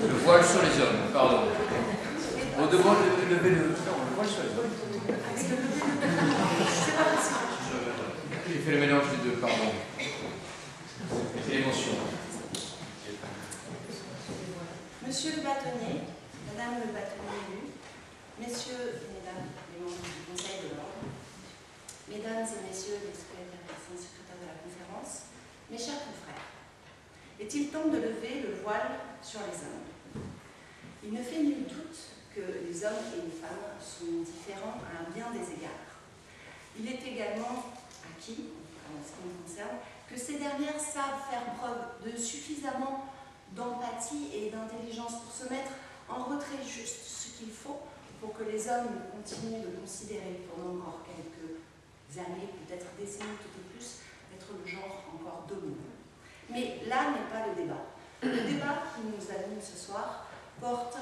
Le voile sur les hommes, pardon. On demande de lever le... Non, le voile sur les hommes. J'ai fait le mélange des deux, pardon. C'est l'émotion. Monsieur le bâtonnier, Madame le bâtonnier élu, Messieurs et Mesdames les membres du Conseil de l'Ordre, Mesdames et Messieurs les secrétaires de la conférence, mes chers confrères, est-il temps de lever le voile sur les hommes? Il ne fait nul doute que les hommes et les femmes sont différents à bien des égards. Il est également acquis, en ce qui me concerne, que ces dernières savent faire preuve de suffisamment d'empathie et d'intelligence pour se mettre en retrait juste ce qu'il faut pour que les hommes continuent de considérer pendant encore quelques années, peut-être décennies tout au plus, d'être le genre encore dominant. Mais là n'est pas le débat. Le débat qui nous anime ce soir porte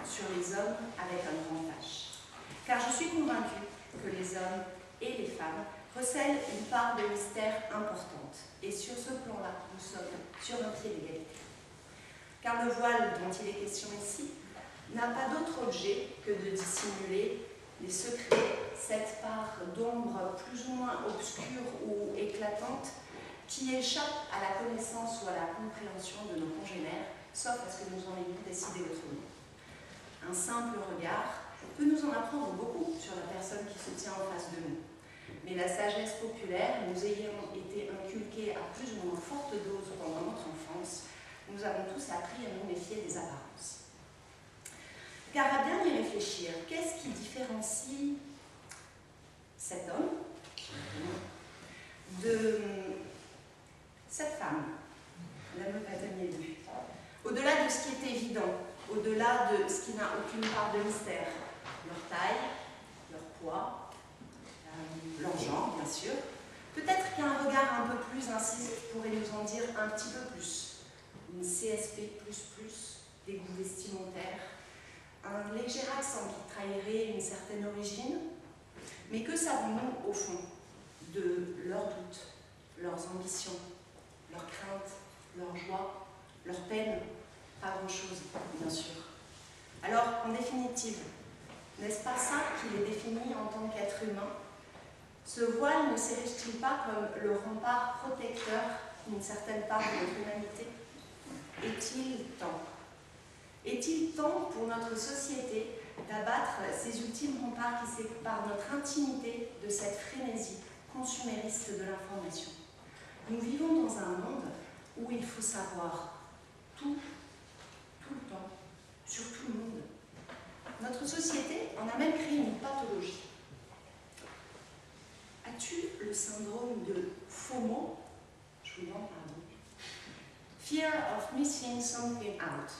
sur les hommes avec un grand H. Car je suis convaincue que les hommes et les femmes recèlent une part de mystère importante. Et sur ce plan-là, nous sommes sur un pied d'égalité. Car le voile dont il est question ici n'a pas d'autre objet que de dissimuler les secrets, cette part d'ombre plus ou moins obscure ou éclatante qui échappe à la connaissance ou à la compréhension de nos congénères, sauf à ce que nous en ayons décidé autrement. Un simple regard peut nous en apprendre beaucoup sur la personne qui se tient en face de nous. Mais la sagesse populaire, nous ayant été inculquée à plus ou moins forte dose pendant notre enfance, nous avons tous appris à nous méfier des apparences. Car à bien y réfléchir, qu'est-ce qui différencie cet homme de cette femme, Madame le bâtonnier élu? Au-delà de ce qui est évident, au-delà de ce qui n'a aucune part de mystère, leur taille, leur poids, leur genre, bien sûr, peut-être qu'un regard un peu plus incisive pourrait nous en dire un petit peu plus. Une CSP++, des goûts vestimentaires, un léger accent qui trahirait une certaine origine. Mais que savons-nous, au fond, de leurs doutes, leurs ambitions, leurs craintes, leurs joies, leurs peines? Pas grand-chose, bien sûr. Alors, en définitive, n'est-ce pas ça qui les définit en tant qu'êtres humains? Ce voile ne s'érige-t-il pas comme le rempart protecteur d'une certaine part de notre humanité? Est-il temps? Est-il temps pour notre société d'abattre ces ultimes remparts qui séparent notre intimité de cette frénésie consumériste de l'information? Nous vivons dans un monde où il faut savoir tout le temps, sur tout le monde. Notre société en a même créé une pathologie. As-tu le syndrome de FOMO? Je vous demande pardon. Fear of missing something out.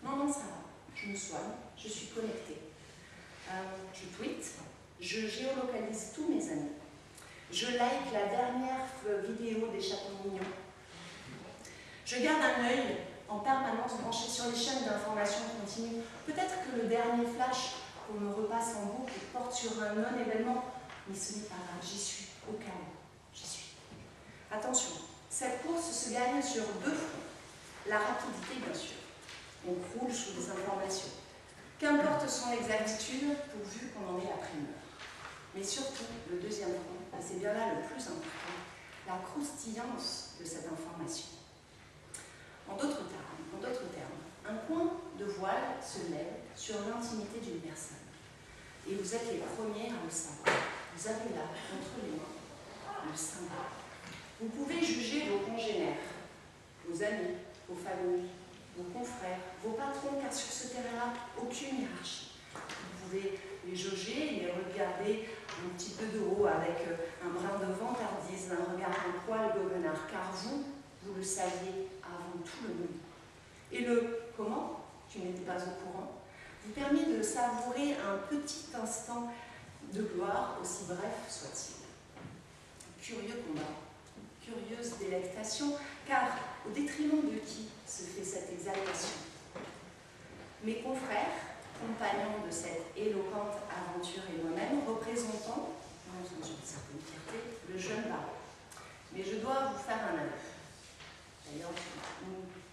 Non, ça va. Je me soigne, je suis connectée. Je tweete, je géolocalise tous mes amis. Je like la dernière vidéo des chatons mignons. Je garde un œil en permanence branché sur les chaînes d'information continue. Peut-être que le dernier flash qu'on me repasse en boucle porte sur un non-événement, mais ce n'est pas grave, j'y suis, au cas où, j'y suis. Attention, cette course se gagne sur deux fronts. La rapidité, bien sûr. On croule sous des informations. Qu'importe son exactitude, pourvu qu'on en ait la primeur. Mais surtout, le deuxième front, et c'est bien là le plus important, la croustillance de cette information. En d'autres termes, un coin de voile se lève sur l'intimité d'une personne. Et vous êtes les premiers à le savoir. Vous avez là, entre les mains, le symbole. Vous pouvez juger vos congénères, vos amis, vos familles, vos confrères, vos patrons, car sur ce terrain-là, aucune hiérarchie. Vous pouvez les jauger, les regarder un petit peu de haut avec un brin de vantardise, un regard un poil goguenard, car vous le saviez avant tout le monde. Et le « comment » tu n'étais pas au courant vous permet de savourer un petit instant de gloire, aussi bref soit-il. Curieux combat, curieuse délectation, car au détriment de qui se fait cette exaltation? Mes confrères, compagnons de cette éloquente aventure et moi-même, représentant, dans une certaine fierté, le jeune baron. Mais je dois vous faire un aveu. D'ailleurs,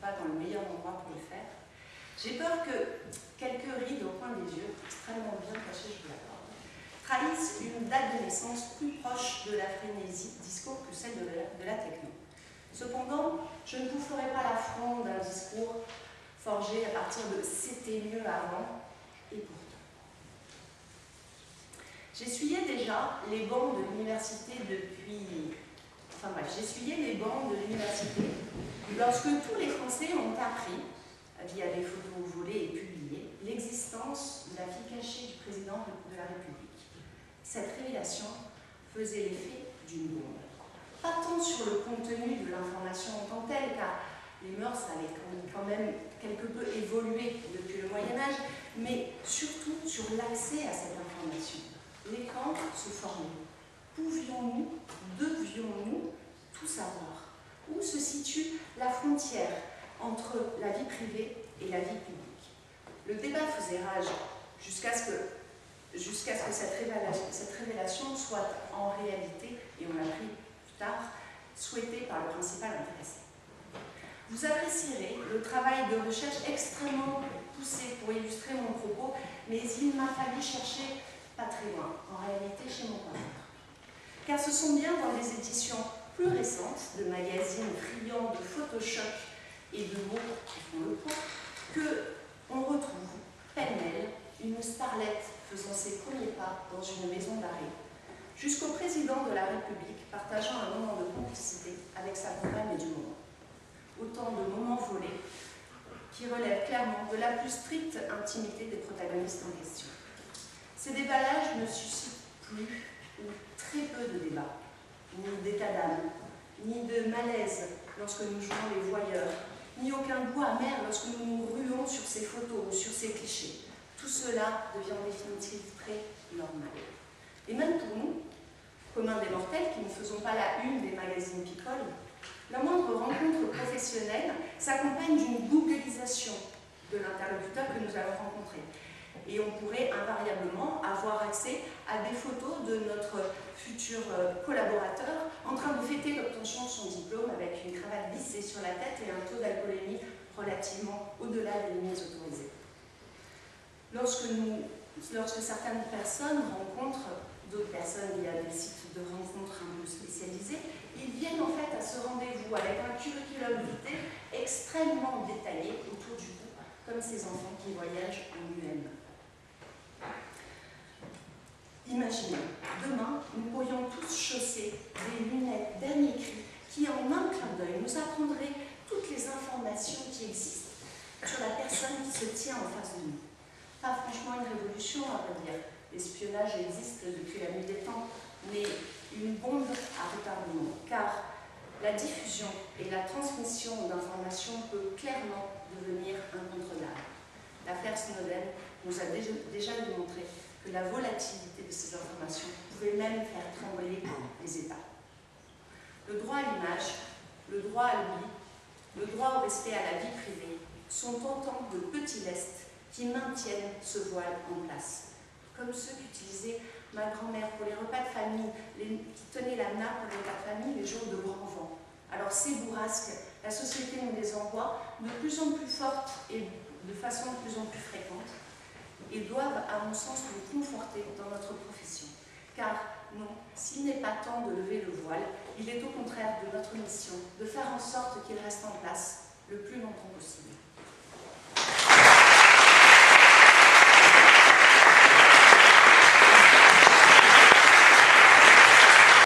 pas dans le meilleur endroit pour le faire. J'ai peur que quelques rides au coin des yeux, extrêmement bien cachées, je vous l'accorde, trahissent une date de naissance plus proche de la frénésie disco que celle de la techno. Cependant, je ne vous ferai pas l'affront d'un discours forgé à partir de « c'était mieux avant » et pourtant. J'essuyais déjà les bancs de l'université depuis... Enfin bref, j'essuyais les bancs de l'université lorsque tous les Français ont appris, via des photos volées et publiées, l'existence de la fille cachée du président de la République. Cette révélation faisait l'effet d'une bombe. Pas tant sur le contenu de l'information en tant que telle, car les mœurs avaient quand même quelque peu évolué depuis le Moyen-Âge, mais surtout sur l'accès à cette information. L'écran se formait. Pouvions-nous, devions-nous tout savoir? Où se situe la frontière entre la vie privée et la vie publique? Le débat faisait rage jusqu'à ce que cette révélation soit en réalité, et on l'a appris plus tard, souhaitée par le principal intéressé. Vous apprécierez le travail de recherche extrêmement poussé pour illustrer mon propos, mais il m'a fallu chercher pas très loin, en réalité chez mon père. Car ce sont bien dans les éditions plus récentes de magazines friands de Photoshop et de mots qui font le poids qu'on retrouve pêle-mêle une starlette faisant ses premiers pas dans une maison d'arrêt, jusqu'au président de la République partageant un moment de complicité avec sa compagne du moment. Autant de moments volés qui relèvent clairement de la plus stricte intimité des protagonistes en question. Ces déballages ne suscitent plus ou très peu de débats, ni d'état d'âme, ni de malaise lorsque nous jouons les voyeurs, ni aucun goût amer lorsque nous nous ruons sur ces photos ou sur ces clichés. Tout cela devient en définitive très normal. Et même pour nous, communs des mortels qui ne faisons pas la une des magazines People, la moindre rencontre professionnelle s'accompagne d'une googlisation de l'interlocuteur que nous allons rencontrer. Et on pourrait invariablement avoir accès à des photos de notre futur collaborateur en train de fêter l'obtention de son diplôme avec une cravate lissée sur la tête et un taux d'alcoolémie relativement au-delà des limites autorisées. Lorsque certaines personnes rencontrent d'autres personnes via des sites de rencontres un peu spécialisés, ils viennent en fait à ce rendez-vous avec un curriculum vitae extrêmement détaillé autour du cou, comme ces enfants qui voyagent en UM. Imaginez, demain, nous pourrions tous chausser des lunettes dernier cri qui, en un clin d'œil, nous apprendraient toutes les informations qui existent sur la personne qui se tient en face de nous. Pas franchement une révolution, à vrai dire. L'espionnage existe depuis la nuit des temps, mais une bombe à retardement, car la diffusion et la transmission d'informations peut clairement devenir incontrôlable. L'affaire Snowden nous a déjà démontré que la volatilité de ces informations pouvait même faire trembler les États. Le droit à l'image, le droit à l'oubli, le droit au respect à la vie privée sont autant de petits lestes qui maintiennent ce voile en place, comme ceux qu'utilisait ma grand-mère pour les repas de famille, qui tenaient la nappe pour les repas de famille les jours de grand vent. Alors ces bourrasques, la société nous les envoie de plus en plus fortes et de façon de plus en plus fréquente, et doivent, à mon sens, nous conforter dans notre profession. Car non, s'il n'est pas temps de lever le voile, il est au contraire de notre mission de faire en sorte qu'il reste en place le plus longtemps possible.